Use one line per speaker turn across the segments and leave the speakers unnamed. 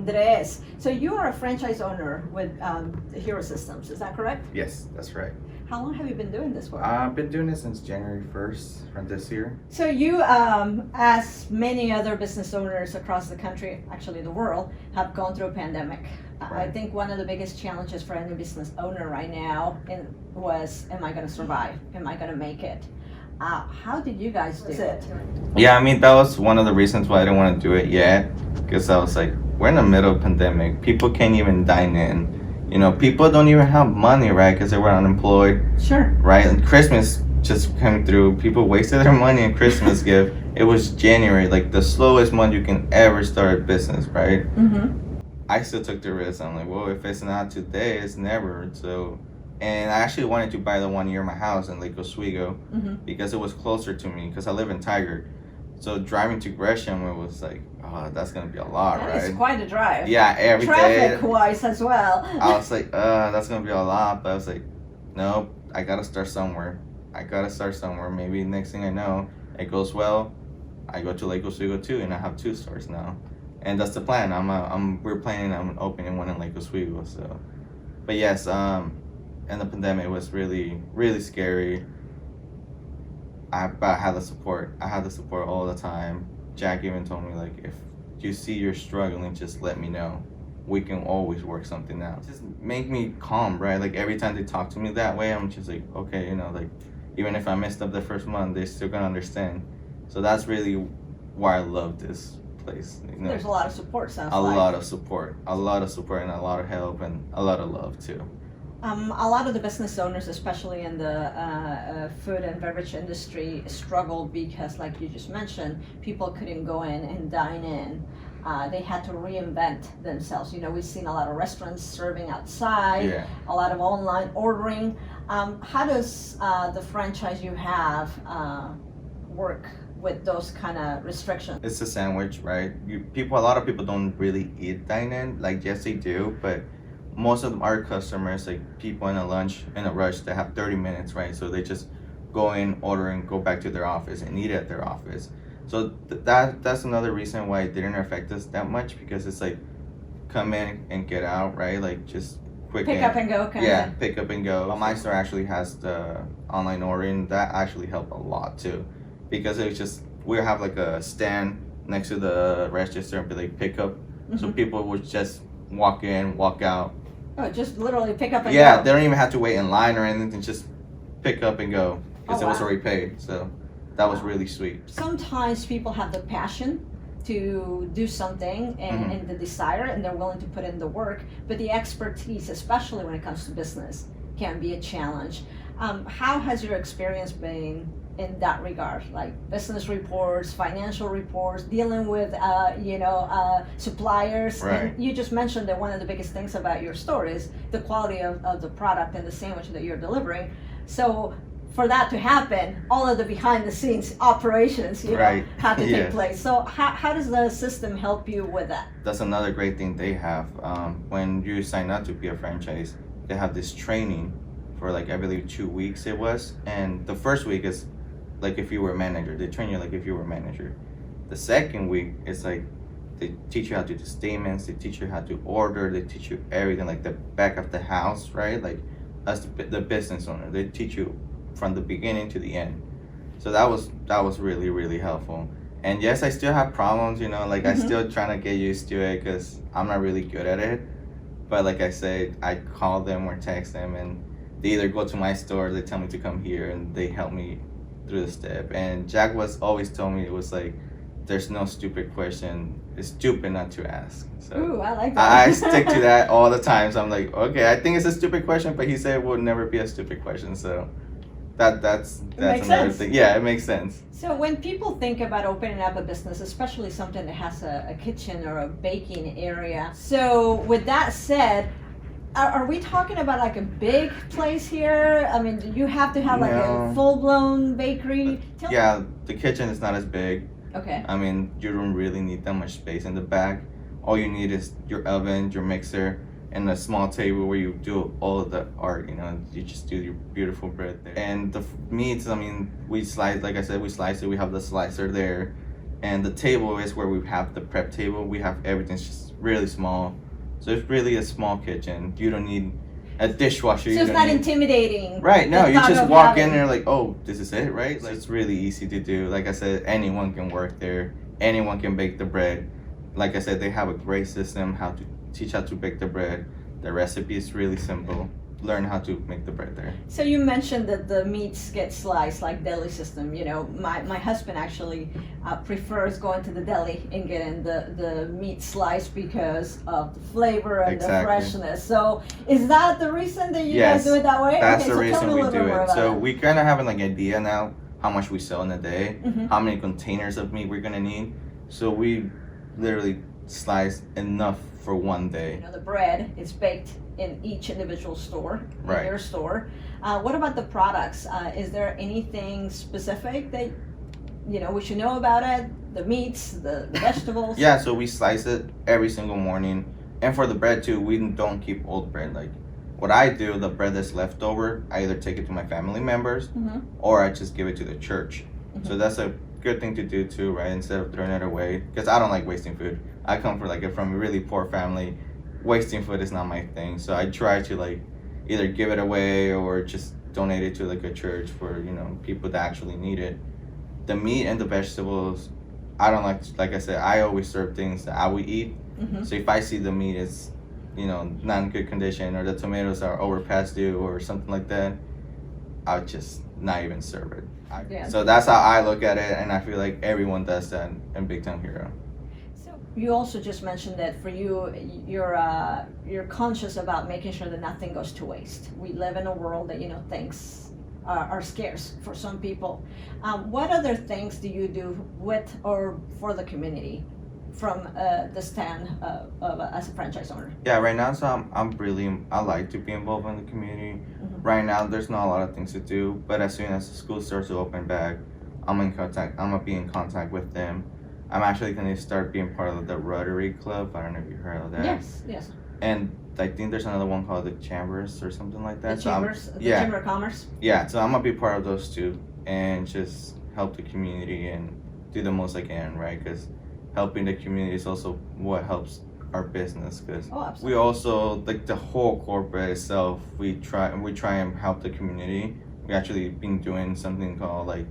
Andres. So you are a franchise owner with Hero Systems, is that correct?
Yes, that's right.
How long have you been doing this for?
I've been doing it since January 1st from this year.
So you, as many other business owners across the country, actually the world, have gone through a pandemic. I
Right.
think one of the biggest challenges for any business owner right now was, am I going to survive? Am I going to make it? How did you guys do it?
Yeah, I mean, that was one of the reasons why I didn't want to do it yet. Because I was like, we're in the middle of pandemic. People can't even dine in. You know, people don't even have money, right? Because they were unemployed.
Sure.
Right? And Christmas just came through. People wasted their money on Christmas gift. It was January, like the slowest month you can ever start a business, right?
Mm-hmm.
I still took the risk. I'm like, well, if it's not today, it's never. So, and I actually wanted to buy the one near my house in Lake Oswego
Mm-hmm.
because it was closer to me because I live in Tigard. So driving to Gresham, it was like, oh, that's gonna be a lot,
That
right?
is quite a drive.
Yeah, every day.
Traffic-wise as well.
I was like, that's gonna be a lot, but I was like, nope, I gotta start somewhere. Maybe next thing I know, it goes well. I go to Lake Oswego too, and I have 2 stores now, and that's the plan. We're planning on opening one in Lake Oswego. So, but yes, and the pandemic was really, really scary. But I had the support. I had the support all the time. Jack even told me, like, if you see you're struggling, just let me know. We can always work something out. Just make me calm, right? Like, every time they talk to me that way, I'm just like, okay, you know, like, even if I messed up the first month, they're still gonna understand. So that's really why I love this place. You know?
There's a lot of support, sounds
A
like.
lot of support, and a lot of help, and a lot of love too.
A lot of the business owners, especially in the food and beverage industry, struggled because, like you just mentioned, people couldn't go in and dine in. They had to reinvent themselves. You know, we've seen a lot of restaurants serving outside,
Yeah.
a lot of online ordering. How does the franchise you have work with those kind of restrictions?
It's a sandwich, right? A lot of people don't really eat dine-in. Like, yes, they do, but most of our customers, like people in a rush, they have 30 minutes, right? So they just go in, order, and go back to their office and eat at their office. So that's another reason why it didn't affect us that much, because it's like come in and get out, right? Like just quick
Pick
in.
up and go kind
Yeah,
of thing.
pick up and go. But my store actually has the online ordering. That actually helped a lot too, because it was just we have like a stand next to the register and be like pick up, so
Mhm.
people would just walk in, walk out.
Oh, just literally pick up and
Yeah,
go.
they don't even have to wait in line or anything. Just pick up and go because
Oh,
it was
wow.
already paid. So that was really sweet.
Sometimes people have the passion to do something and the desire, and they're willing to put in the work, but the expertise, especially when it comes to business, can be a challenge. How has your experience been in that regard, like business reports, financial reports, dealing with suppliers?
Right.
And you just mentioned that one of the biggest things about your store is the quality of the product and the sandwich that you're delivering. So for that to happen, all of the behind the scenes operations,
Right.
have to take
Yes.
place. So how does the system help you with that?
That's another great thing they have. When you sign up to be a franchise, they have this training for like I believe 2 weeks it was, and the first week is like if you were a manager. They train you like if you were a manager. The second week is like they teach you how to do statements. They teach you how to order. They teach you everything like the back of the house, right? Like as the business owner, they teach you from the beginning to the end. So that was really, really helpful. And yes, I still have problems, like I still trying to get used to it because I'm not really good at it. But like I said, I call them or text them, and they either go to my store or they tell me to come here, and they help me through the step. And Jack was always told me, it was like, there's no stupid question. It's stupid not to ask. So
Ooh, I like that.
I stick to that all the time. So I'm like, okay, I think it's a stupid question, but he said it will never be a stupid question. So that's
makes
another
sense.
thing. Yeah, it makes sense.
So when people think about opening up a business, especially something that has a kitchen or a baking area, so with that said, are we talking about like a big place here? I mean, do you have to have like a
No.
full-blown bakery?
Yeah, the kitchen is not as big.
Okay.
I mean, you don't really need that much space in the back. All you need is your oven, your mixer, and a small table where you do all of the art. You just do your beautiful bread there. And the meats, I mean, we slice. Like I said, we slice it. We have the slicer there. And the table is where we have the prep table. We have everything's just really small. So it's really a small kitchen. You don't need a dishwasher.
So
you
it's
don't
not
need,
intimidating.
right, no,
the
you
thought
just
of
walk in
having-
and you're like, oh, this is it, right? Like, it's really easy to do. Like I said, anyone can work there. Anyone can bake the bread. Like I said, they have a great system how to teach how to bake the bread. The recipe is really simple. Learn how to make the bread there.
So you mentioned that the meats get sliced like deli system. You know, my husband actually prefers going to the deli and getting the meat sliced because of the flavor and the freshness. So is that the reason that you guys do it that way?
That's
okay,
the
so
reason
tell me
we
a little
do
bit more
it.
about
So
that.
we kind of have an idea now how much we sell in a day,
Mhm.
how many containers of meat we're gonna need. So we literally slice enough for one day.
You know, the bread is baked in each individual store,
Right.
in your store. What about the products? Is there anything specific that we should know about it? The meats, the vegetables.
Yeah, so we slice it every single morning. And for the bread too, we don't keep old bread. Like what I do, the bread that's left over, I either take it to my family members
Mhm.
or I just give it to the church.
Mhm.
So that's a good thing to do too, right? Instead of throwing it away, because I don't like wasting food. I come from a really poor family. Wasting food is not my thing. So I try to like either give it away or just donate it to like a church for people that actually need it. The meat and the vegetables, I don't like I said, I always serve things that I would eat.
Mhm.
So if I see the meat is not in good condition or the tomatoes are over past due or something like that, I'll just not even serve it.
Yeah.
So that's how I look at it, and I feel like everyone does that in Big Town Hero.
So you also just mentioned that for you, you're conscious about making sure that nothing goes to waste. We live in a world that things are scarce for some people. What other things do you do with or for the community from the stand as a franchise owner?
Yeah, right now, so I like to be involved in the community.
Mhm.
Right now, there's not a lot of things to do, but as soon as the school starts to open back, I'm gonna be in contact with them. I'm actually gonna start being part of the Rotary Club. I don't know if you heard of that.
Yes.
And I think there's another one called the Chambers or something like that.
The
So I'm-
chambers, the
yeah.
Chamber of Commerce.
Yeah, so I'm gonna be part of those two and just help the community and do the most I can, right? Because helping the community is also what helps our business. Because
Oh,
we
absolutely.
also like the whole corporate itself. We try and help the community. We actually been doing something called like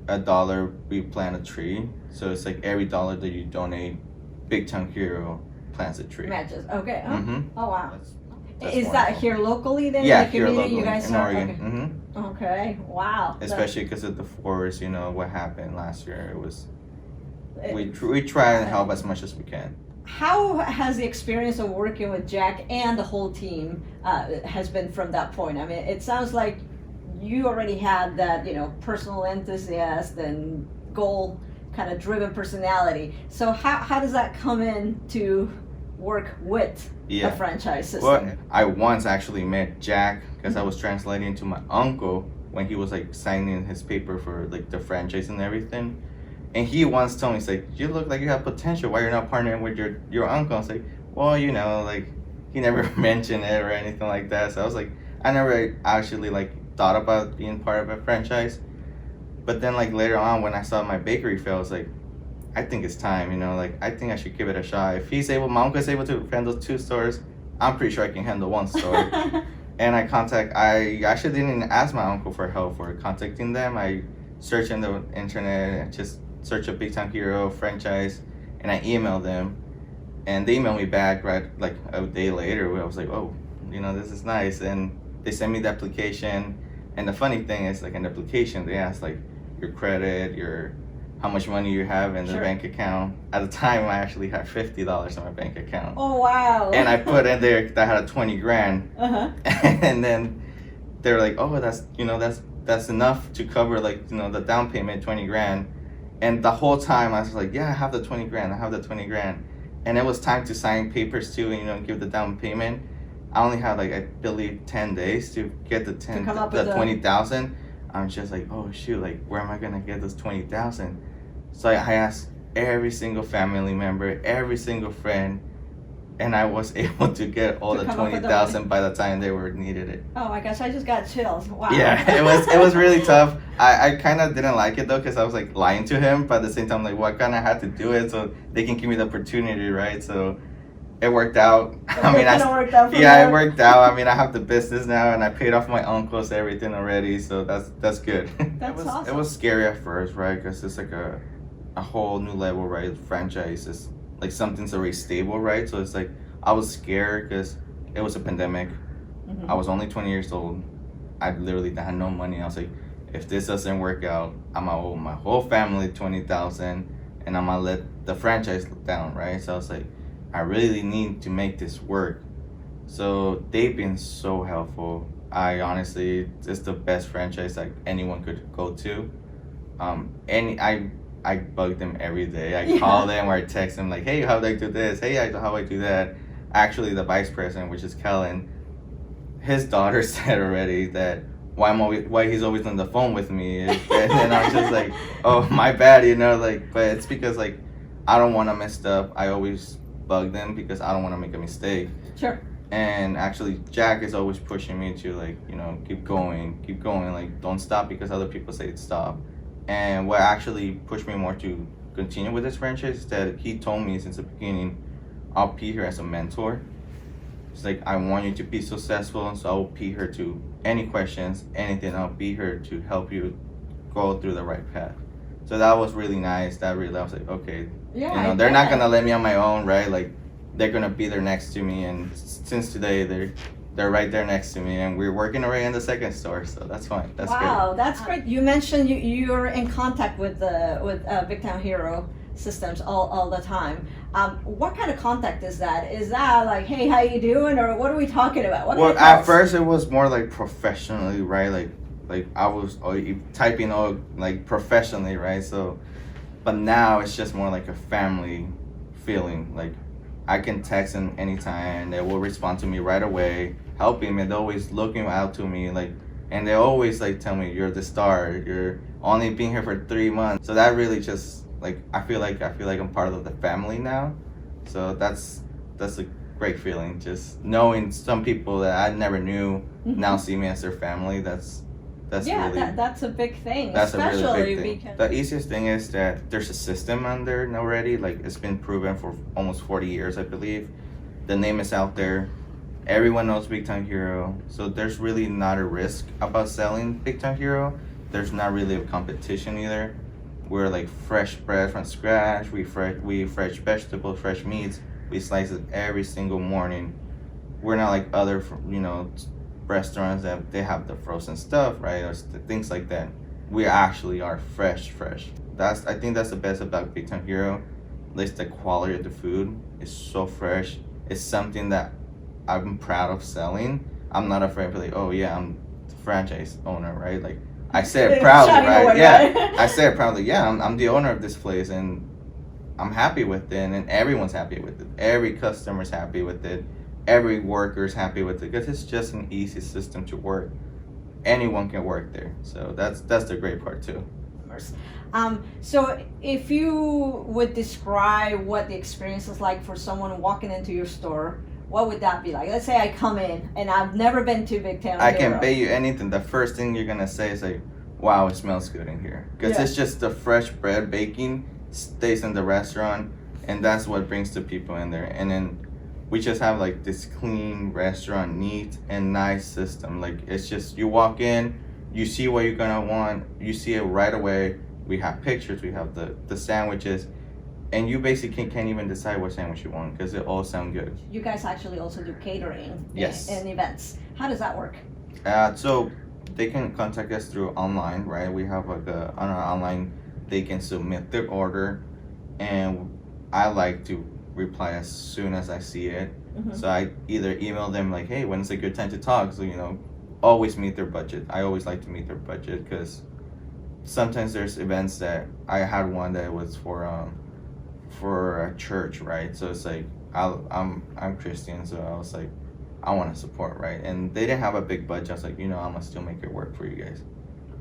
$1 we plant a tree. So it's like every dollar that you donate, Big Town Hero plants a tree.
Matches. Okay. Oh,
Mm-hmm.
oh wow.
That's
Is that
wonderful.
here locally then?
Yeah,
in the
here
community
locally
you guys
in
are?
Oregon.
Okay.
Mm-hmm.
Okay. Wow.
Especially because of the forest, what happened last year. It was
It-
we try and help as much as we can.
How has the experience of working with Jack and the whole team has been from that point? I mean, it sounds like you already had that, personal enthusiast and goal kind of driven personality. So how does that come in to work with a franchise system?
Well, I once actually met Jack because I was translating to my uncle when he was like signing his paper for like the franchise and everything. And he once told me, he's like, you look like you have potential. Why you're not partnering with your uncle? I was like, well, like he never mentioned it or anything like that. So I was like, I never actually like thought about being part of a franchise. But then like later on when I saw my bakery fail, I was like, I think it's time, like I think I should give it a shot. If my uncle is able to handle 2 stores, I'm pretty sure I can handle 1 store. And I actually didn't ask my uncle for help for contacting them. I searched in the internet and just search a Big Town Hero franchise, and I emailed them, and they emailed me back right like a day later. Where I was like, oh, this is nice, and they sent me the application. And the funny thing is, like in the application, they asked like your credit, how much money you have in the
Sure.
bank account. At the time, I actually had $50 in my bank account,
Oh wow.
and I put in there that I had a 20 grand,
Uh-huh.
and then they're like, oh, that's enough to cover like the down payment, 20 grand. And the whole time I was like, yeah, I have the 20 grand. And it was time to sign papers too, and give the down payment. I only had like, I believe 10 days to get the
come up with the-
20,000. I'm just like, oh shoot, like where am I gonna get this 20,000? So I asked every single family member, every single friend, and I was able to get all
To
the
come up with the
20,000 by the time they were needed it.
Oh my gosh, I just got chills. Wow.
Yeah, it was really tough. I kind of didn't like it though, because I was like lying to him, but at the same time, like, well, I kind of had to do it so they can give me the opportunity, right? So it worked out. I mean,
It worked out for
yeah,
you.
it worked out. I mean, I have the business now, and I paid off my uncles everything already, so that's good.
That's
It
awesome.
was scary at first, right? Because it's like a whole new level, right? Franchise is like something's already stable, right? So it's like I was scared because it was a pandemic.
Mhm.
I was only 20 years old. I literally had no money. I was like, if this doesn't work out, I'm gonna owe my whole family 20,000, and I'm gonna let the franchise down, right? So I was like, I really need to make this work. So they've been so helpful. I honestly, it's the best franchise like anyone could go to. And I bug them every day. I call them or I text them like, hey, how do I do this? Hey, how do I do that? Actually, the vice president, which is Kellen, his daughter said already that why he's always on the phone with me, and then I'm just like, oh, my bad, like, but it's because like I don't want to mess up. I always bug them because I don't want to make a mistake.
Sure.
And actually, Jack is always pushing me to like, keep going, like don't stop because other people say stop. And what actually pushed me more to continue with this franchise is that he told me since the beginning, I'll be here as a mentor. It's like, I want you to be successful, so I'll be here to any questions, anything. I'll be here to help you go through the right path. So that was really nice. I was like, okay,
Yeah.
they're not gonna let me on my own, right? Like, they're gonna be there next to me, and since today, they're right there next to me, and we're working already in the second store, so that's fine. That's
Wow,
great.
that's great. You mentioned you're in contact with Big Town Hero systems all the time. What kind of contact is that? Is that like, hey, how you doing, or what are we talking about? What
Well,
kind of
at
calls?
first it was more like professionally, right? Like I was typing all like professionally, right? So, but now it's just more like a family feeling. Like I can text them anytime, they will respond to me right away, helping me. They're always looking out to me, like, and they always like tell me you're the star. You're only being here for 3 months, so that really just like I feel like I'm part of the family now. So that's a great feeling. Just knowing some people that I never knew now see me as their family. That's
Yeah,
really
that's a big thing,
that's a
especially
really big thing.
because
The easiest thing is that there's a system on there already. Like it's been proven for almost 40 years, I believe. The name is out there. Everyone knows Big Time Hero, so there's really not a risk about selling Big Time Hero. There's not really a competition either. We're like fresh bread from scratch. We fresh vegetables, fresh meats. We slice it every single morning. We're not like other restaurants that they have the frozen stuff, right, or things like that. We actually are fresh. I think that's the best about Big Time Hero. At least the quality of the food is so fresh. It's something that I'm proud of selling. I'm not afraid to be like, oh yeah, I'm the franchise owner, right? Like I say it proudly,
Shining
right?
away,
Yeah,
right?
I say it proudly. Yeah, I'm the owner of this place, and I'm happy with it, and everyone's happy with it. Every customer's happy with it. Every worker's happy with it because it's just an easy system to work. Anyone can work there, so that's the great part too.
So if you would describe what the experience is like for someone walking into your store, what would that be like? Let's say I come in and I've never been to Big Town
I
Hero.
can bet you anything. The first thing you're gonna say is like, "Wow, it smells good in here," because
Yeah.
it's just the fresh bread baking stays in the restaurant, and that's what brings the people in there. And then we just have like this clean restaurant, neat and nice system. Like it's just you walk in, you see what you're gonna want, you see it right away. We have pictures, we have the sandwiches, and you basically can't even decide what sandwich you want because it all sound good.
You guys actually also do catering
Yes.
and events. How does that work?
So they can contact us through online, right? We have like on our online, they can submit their order, and I like to reply as soon as I see it. So I either email them like, hey, when's a good time to talk? So always meet their budget. I always like to meet their budget because sometimes there's events that I had one that was for a church, right? So it's like I'm Christian, so I was like, I want to support, right? And they didn't have a big budget. I was like, I'm gonna still make it work for you guys.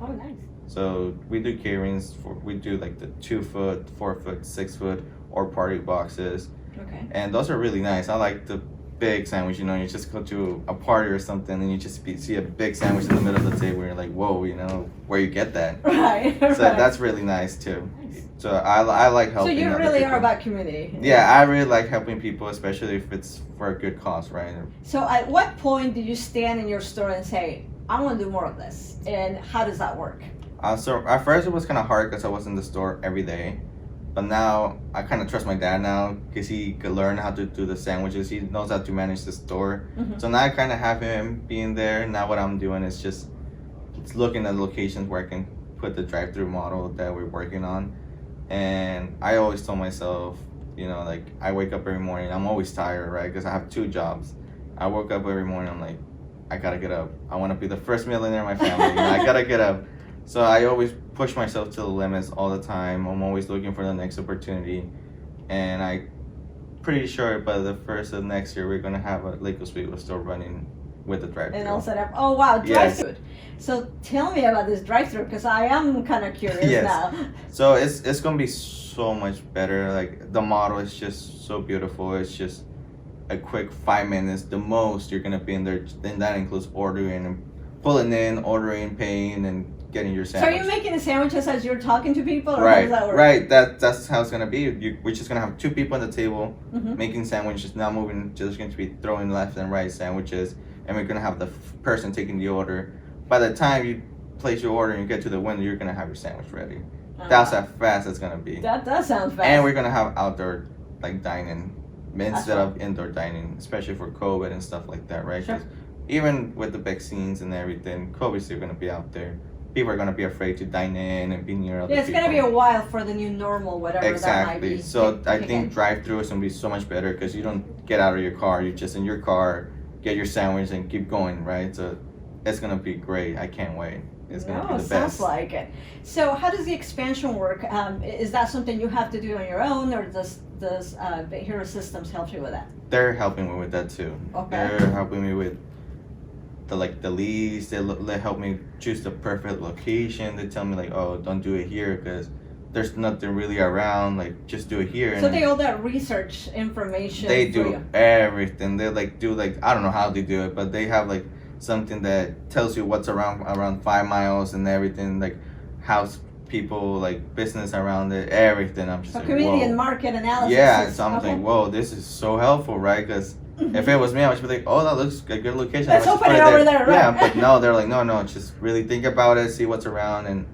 Oh, nice.
So we do caterings we do like the 2 foot, 4 foot, 6 foot, or party boxes.
Okay.
and those are really nice. I like the big sandwich. You know, you just go to a party or something, and you just see a big sandwich in the middle of the table, and you're like, whoa, you know, where you get that?
Right.
So
right.
that's really nice too. So I like
So
helping.
you
other
really
people.
are about community.
Yeah, I really like helping people, especially if it's for a good cause, right?
So at what point did you stand in your store and say, I want to do more of this? And how does that work?
So at first it was kind of hard because I was in the store every day, but now I kind of trust my dad now because he could learn how to do the sandwiches. He knows how to manage the store.
Mhm.
So now I kind of have him being there. Now what I'm doing is just looking at locations where I can put the drive-through model that we're working on. And I always tell myself, you know, like I wake up every morning, I'm always tired, right? Because I have 2 jobs. I woke up every morning, I'm like, I gotta get up. I want to be the first millionaire in my family. You know, I gotta get up. So I always push myself to the limits all the time. I'm always looking for the next opportunity. And I pretty sure by the first of next year, we're gonna have a Lake Oswego store running with the drive-thru.
And all set up. Oh wow,
Yes.
drive-through. So tell me about this drive-through because I am kind of curious
Yes.
now.
So it's gonna be so much better. Like the model is just so beautiful. It's just a quick 5 minutes, the most you're gonna be in there. Then that includes ordering and pulling in, ordering, paying, and getting your
So are
sandwich.
you making the sandwiches as you're talking to people, or how does
Right,
that work?
right. That's how it's gonna be. We're just gonna have 2 people on the table
Mhm.
making sandwiches. Not moving. Just going to be throwing left and right sandwiches, and we're gonna have the person taking the order. By the time you place your order and you get to the window, you're gonna have your sandwich ready. That's how fast it's gonna be.
That does sound fast.
And we're gonna have outdoor like dining instead
fun.
of indoor dining, especially for COVID and stuff like that, right?
Sure.
'Cause even with the vaccines and everything, COVID's still gonna be out there. People are gonna be afraid to dine in and be near other
Yeah, it's
people.
gonna be a while for the new normal, whatever that might
Exactly.
be.
So I
kick
think
in.
drive-through is gonna be so much better because you don't get out of your car. You're just in your car, get your sandwich, and keep going, right? So it's gonna be great. I can't wait. It's gonna be the
sounds
best.
like it. So how does the expansion work? Is that something you have to do on your own, or does Big Hero Systems help you with that?
They're helping me with that too.
Okay.
They're helping me with the leads. They help me choose the perfect location. They tell me like, oh, don't do it here because there's nothing really around. Like, just do it here.
So
And
they all that research information.
they
for
do
you.
everything. They like do like I don't know how they do it, but they have like something that tells you what's around 5 miles and everything, like house people, like business around it, everything. I'm just
So
like,
community
whoa.
and market analysis.
Yeah,
is-
so I'm
okay.
like, whoa, this is so helpful, right? Because if it was me, I would be like, oh, that looks a good location.
Let's
just
open
put
it over there, right?
Yeah, but no, they're like, no, just really think about it, see what's around, and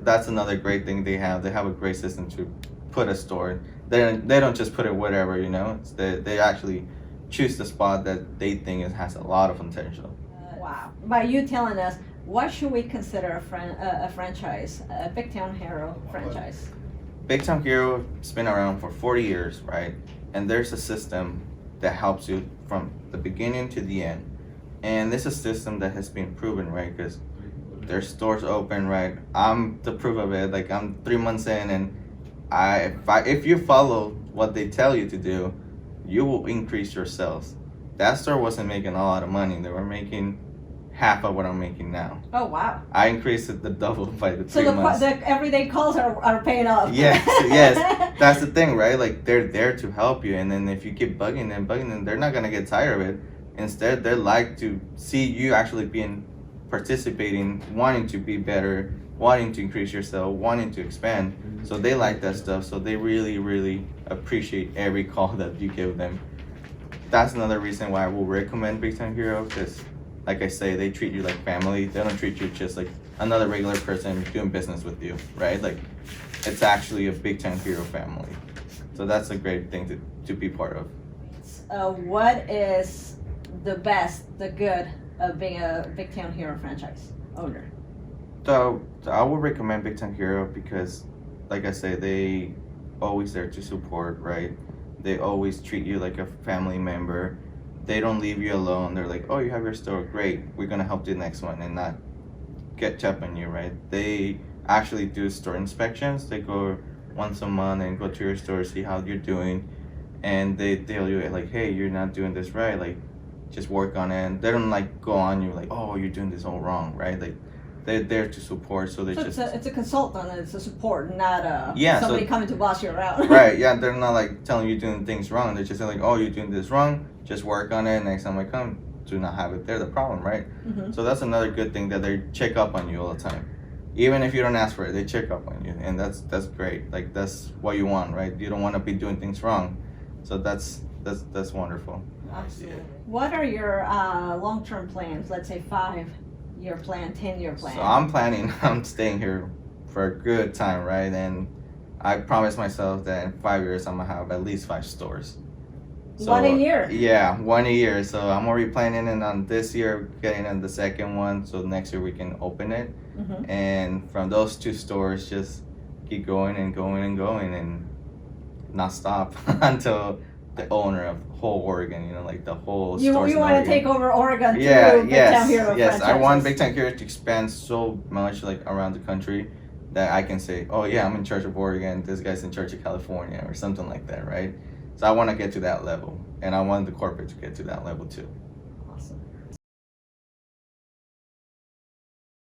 that's another great thing they have. They have a great system to put a store. They don't just put it whatever, you know. They actually choose the spot that they think has a lot of potential.
Wow. By you telling us, why should we consider a franchise, a Big Town Hero franchise?
Big Time Hero has been around for 40 years, right? And there's a system that helps you from the beginning to the end. And this is a system that has been proven, right? Because there's stores open, right? I'm the proof of it. Like I'm 3 months in, and if you follow what they tell you to do, you will increase your sales. That store wasn't making a lot of money. They were making half of what I'm making now.
Oh wow.
I increased it the double by the
So
3 months.
the everyday calls are paying off.
Yes, yes. That's the thing, right? Like they're there to help you, and then if you keep bugging them, they're not gonna get tired of it. Instead, they like to see you actually participating, wanting to be better, wanting to increase yourself, wanting to expand. So they like that stuff. So they really, really appreciate every call that you give them. That's another reason why I will recommend Big Time Hero, because like I say, they treat you like family. They don't treat you just like another regular person doing business with you, right? Like it's actually a Big Time Hero family. So that's a great thing to be part of.
What is the best, the good of being a Big Town Hero franchise owner?
So I would recommend Big Time Hero because, like I say, they always there to support, right? They always treat you like a family member. They don't leave you alone. They're like, oh, you have your store, great. We're gonna help the next one, and not get up on you, right? They actually do store inspections. They go once a month and go to your store, see how you're doing, and they tell you like, hey, you're not doing this right. Like, just work on it. And they don't like go on you like, oh, you're doing this all wrong, right? Like, they're there to support. So they
So
just
it's a consultant, it's a support, not
Yeah,
somebody
so-
coming to boss you around.
right. Yeah, they're not like telling you doing things wrong. They're just like, oh, you're doing this wrong. Just work on it. Next time I come, do not have it there. The problem, right?
Mhm.
So that's another good thing that they check up on you all the time. Even if you don't ask for it, they check up on you, and that's great. Like that's what you want, right? You don't want to be doing things wrong, so that's wonderful.
Absolutely. What are your long-term plans? Let's say 5-year plan, 10-year plan.
So I'm planning on staying here for a good time, right? And I promised myself that in 5 years I'm gonna have at least 5 stores. So,
One a year.
Yeah, one a year. So I'm already planning it on this year, getting in the second one, so next year we can open it.
Mhm.
And from those 2 stores, just keep going and going and going and not stop until the owner of whole Oregon, like the whole
You
stores in
want to
Oregon.
take over Oregon too?
Yeah,
Big
yes,
Time Hero
yes. I want
franchises.
Big Time Hero to expand so much, like around the country, that I can say, oh yeah, I'm in charge of Oregon. This guy's in charge of California, or something like that, right? So I want to get to that level, and I want the corporate to get to that level too.